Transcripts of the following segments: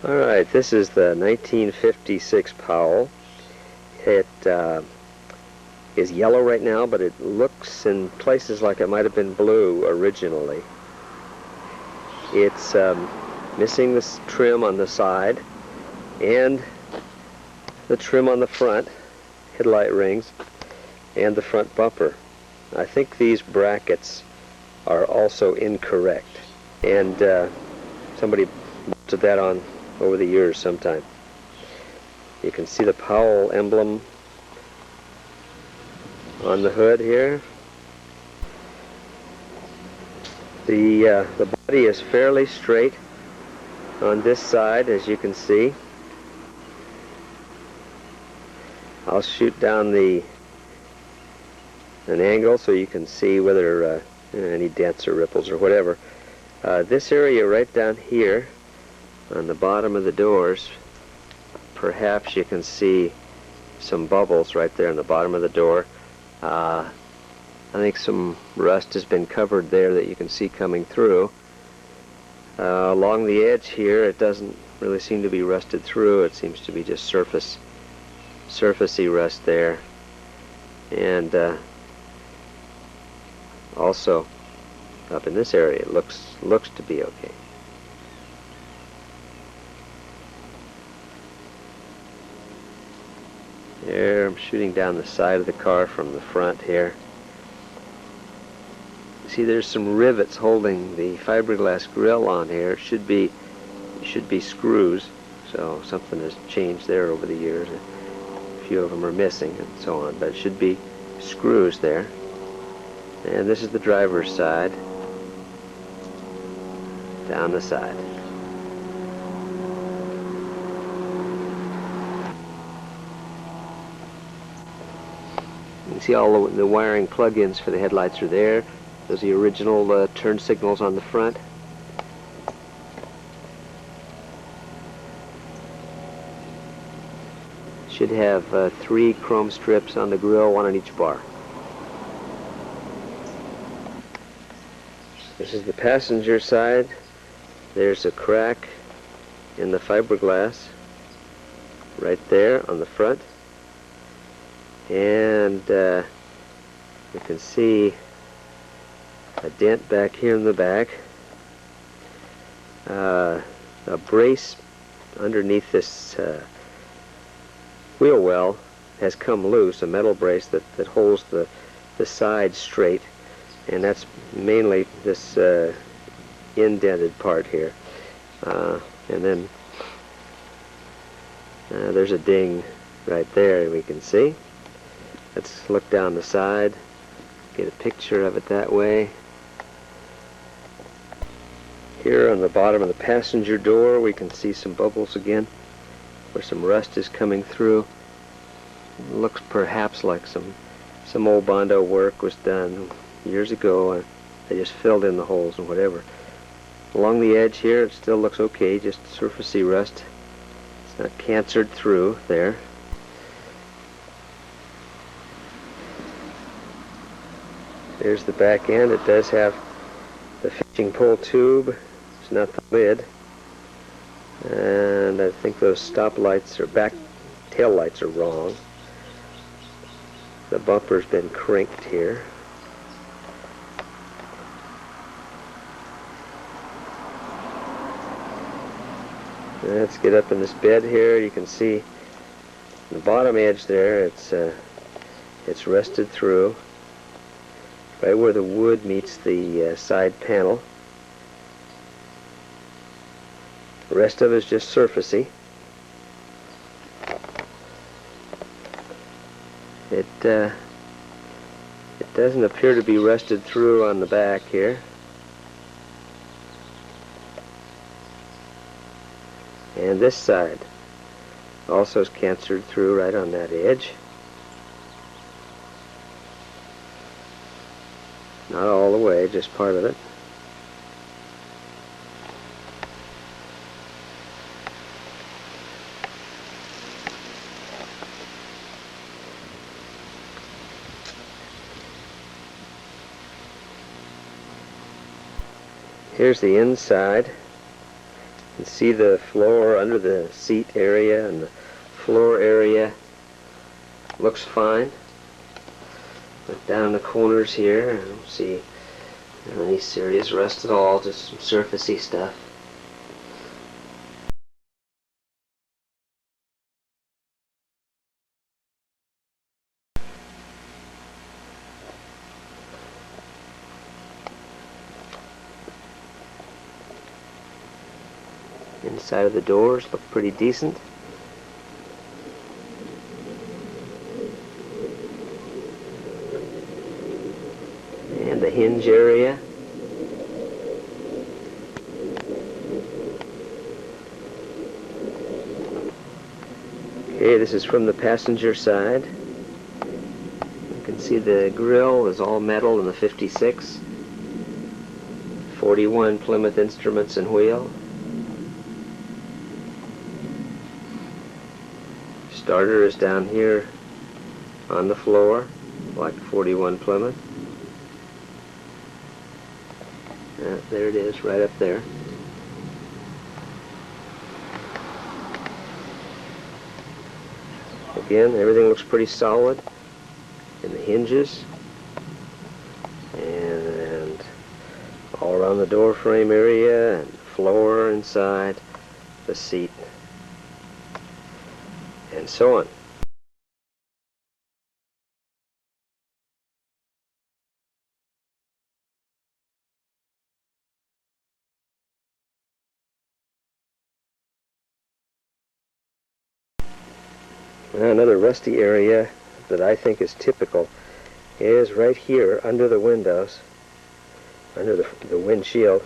Alright, this is the 1956 Powell. It is yellow right now, but it looks in places like it might have been blue originally. It's missing this trim on the side and the trim on the front, headlight rings, and the front bumper. I think these brackets are also incorrect, and somebody bolted that on over the years sometime. You can see the Powell emblem on the hood here. The body is fairly straight on this side, as you can see. I'll shoot down an angle so you can see whether any dents or ripples or whatever. This area right down here on the bottom of the doors, perhaps you can see some bubbles right there on the bottom of the door. I think some rust has been covered there that you can see coming through. Along the edge here, it doesn't really seem to be rusted through. It seems to be just surfacey rust there. And also up in this area, it looks to be okay. There, I'm shooting down the side of the car from the front here. See, there's some rivets holding the fiberglass grill on here. It should be screws, so something has changed there over the years. A few of them are missing and so on, but it should be screws there. And this is the driver's side, down the side. You can see all the wiring plug-ins for the headlights are there. Those are the original turn signals on the front. Should have 3 chrome strips on the grille, 1 on each bar. This is the passenger side. There's a crack in the fiberglass right there on the front. And you can see a dent back here in the back. A brace underneath this wheel well has come loose, a metal brace that holds the side straight, and that's mainly this indented part here. And then there's a ding right there we can see. Let's look down the side, get a picture of it that way. Here on the bottom of the passenger door we can see some bubbles again, where some rust is coming through. It looks perhaps like some old Bondo work was done years ago. They just filled in the holes and whatever. Along the edge here it still looks okay, just surfacey rust. It's not cancered through there. There's the back end. It does have the fishing pole tube. It's not the lid. And I think those stop lights or back tail lights are wrong. The bumper's been crinked here. Let's get up in this bed here. You can see the bottom edge there. It's rusted through, right where the wood meets the side panel. The rest of it is just surfacey. It doesn't appear to be rusted through on the back here. And this side also is cancered through right on that edge. Not all the way, just part of it. Here's the inside. can see the floor under the seat area, and the floor area looks fine. But down the corners here, I don't see any serious rust at all, just some surfacey stuff. Inside of the doors look pretty decent. And the hinge area. Okay, this is from the passenger side. You can see the grill is all metal in the 56. 41 Plymouth Instruments and wheel. Starter is down here on the floor, like 41 Plymouth. There it is, right up there. Again, everything looks pretty solid in the hinges and all around the door frame area and floor inside the seat and so on. Now, another rusty area that I think is typical is right here under the windows, under the windshield.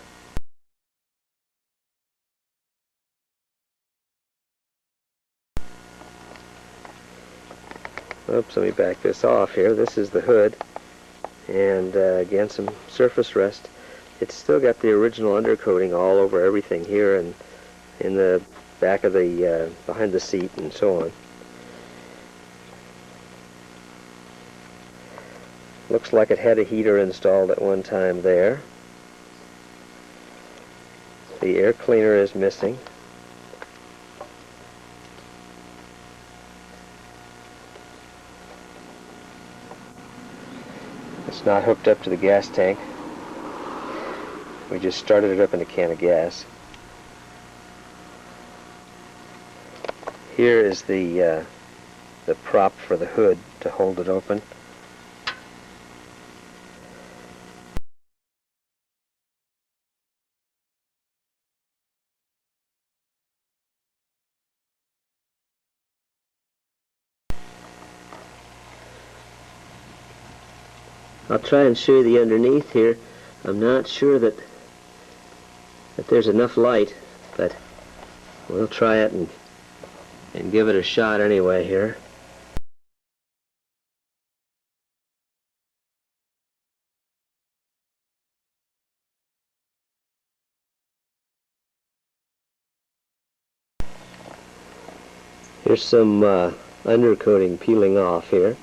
Oops, let me back this off here. This is the hood, and again, some surface rust. It's still got the original undercoating all over everything here and in the back of the behind the seat and so on. Looks like it had a heater installed at one time there. The air cleaner is missing. It's not hooked up to the gas tank. We just started it up in a can of gas. Here is the prop for the hood to hold it open. I'll try and show you the underneath here. I'm not sure that there's enough light, but we'll try it and give it a shot anyway here. Here's some undercoating peeling off here.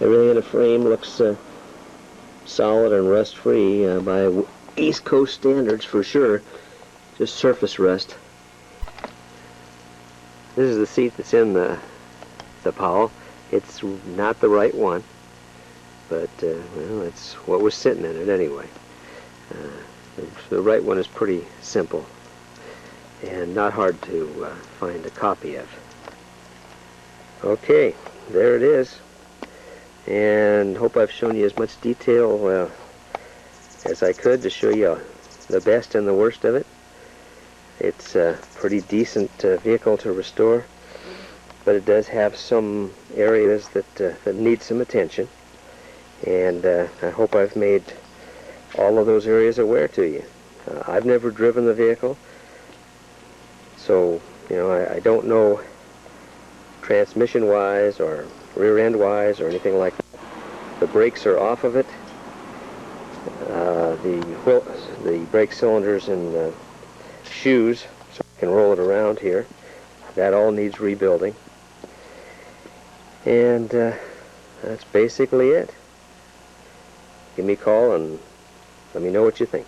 Everything in the frame looks solid and rust-free by East Coast standards for sure. Just surface rust. This is the seat that's in the Powell. It's not the right one, but well, it's what was sitting in it anyway. The right one is pretty simple and not hard to find a copy of. Okay, there it is. And hope I've shown you as much detail as I could to show you the best and the worst of it. It's a pretty decent vehicle to restore, but it does have some areas that need some attention, and I hope I've made all of those areas aware to you. I've never driven the vehicle, so I don't know transmission-wise or rear-end wise or anything like that. The brakes are off of it. The brake cylinders and the shoes, so I can roll it around here. That all needs rebuilding. And that's basically it. Give me a call and let me know what you think.